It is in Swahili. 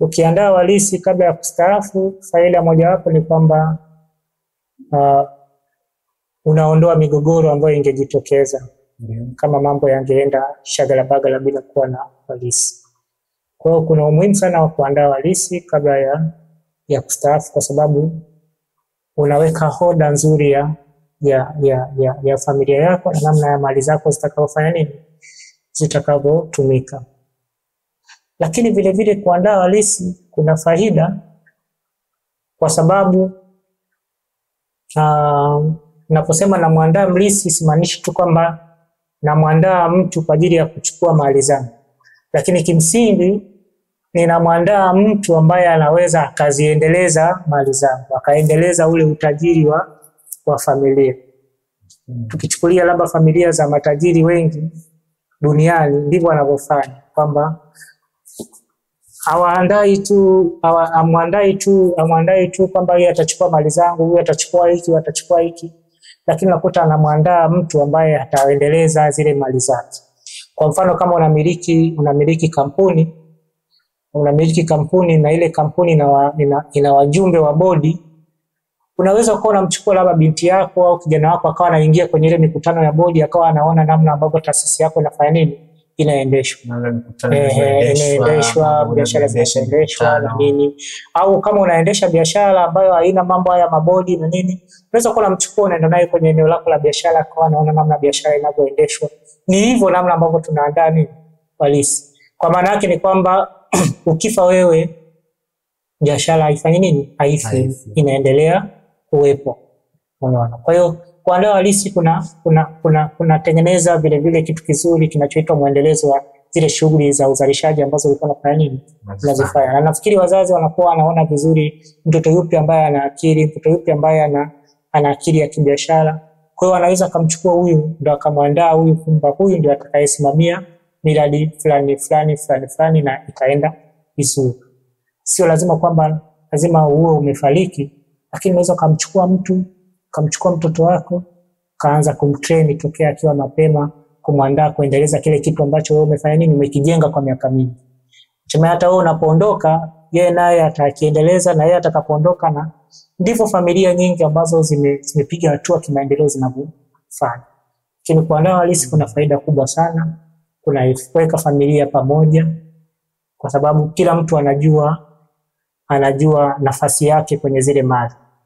Ukiandaa walisi kabla ya kustaafu, faida mojawapo ni kwamba unaondoa migogoro ambayo ingejitokeza kama mambo yangeenda shagala bagala bila kuwa na walisi. Kwa hiyo kuna umuhimu sana wa kuandaa walisi kabla ya kustaafu, kwa sababu unaweka hoda nzuri ya familia yako na namna ya mali zako zitakazofanya nini, zitakavyotumika. Lakini vile vile kuandaa walisi kuna faida, kwa sababu naposema namwandaa mlisi simaanishi tu kwamba namwandaa mtu kwa ajili ya kuchukua mali zangu, lakini kimsingi ninamwandaa mtu ambaye anaweza akaziendeleza mali zangu, akaendeleza ule utajiri wa familia. Tukichukulia labda familia za matajiri wengi duniani, ndivyo wanavyofanya, kwamba amwandai tu kwamba yeye atachukua mali zangu, huyu atachukua hiki, atachukua hiki, lakini nakuta anamwandaa mtu ambaye ataendeleza zile mali zake. Kwa mfano, kama unamiliki kampuni na ile kampuni ina wajumbe wa bodi, unaweza kuwa unamchukua labda binti yako au kijana wako akawa anaingia kwenye ile mikutano ya bodi, akawa anaona namna ambavyo taasisi yako inafanya nini, inaendeshwa, biashara zinaendeshwa na nini. Au kama unaendesha biashara ambayo haina mambo haya mabodi na nini, unaweza kuwa unamchukua unaenda naye kwenye eneo lako la biashara, akawa anaona namna biashara inavyoendeshwa. Ni hivyo namna ambavyo tunaandaa nini, walisi. Kwa maana yake ni kwamba ukifa wewe, biashara haifanyi nini, haifi, inaendelea kuwepo. Unaona? Kwa hiyo kuandaa walisi kuna tengeneza vile vile kitu kizuri kinachoitwa muendelezo wa zile shughuli za uzalishaji ambazo ulikuwa unafanya nini, unazifanya. Na nafikiri wazazi wanakuwa wanaona vizuri mtoto yupi ambaye ana akili, mtoto yupi ambaye ana akili ya kibiashara. Kwa hiyo anaweza kumchukua huyu ndio akamwandaa huyu, kwamba huyu ndio atakayesimamia miradi fulani na itaenda vizuri. Sio lazima kwamba lazima uwe umefariki, lakini unaweza kumchukua mtoto wako, kaanza kumtrain tokea akiwa mapema, kumwandaa kuendeleza kile kitu ambacho wewe umefanya nini, umekijenga kwa miaka mingi. Hata wewe unapoondoka, yeye naye atakiendeleza, na yeye atakapoondoka, na ndivyo familia nyingi ambazo zimepiga hatua kimaendeleo zinavyofanya. Lakini kuandaa walisi kuna faida kubwa sana, kuna kuweka familia pamoja, kwa sababu kila mtu anajua nafasi yake kwenye zile mali.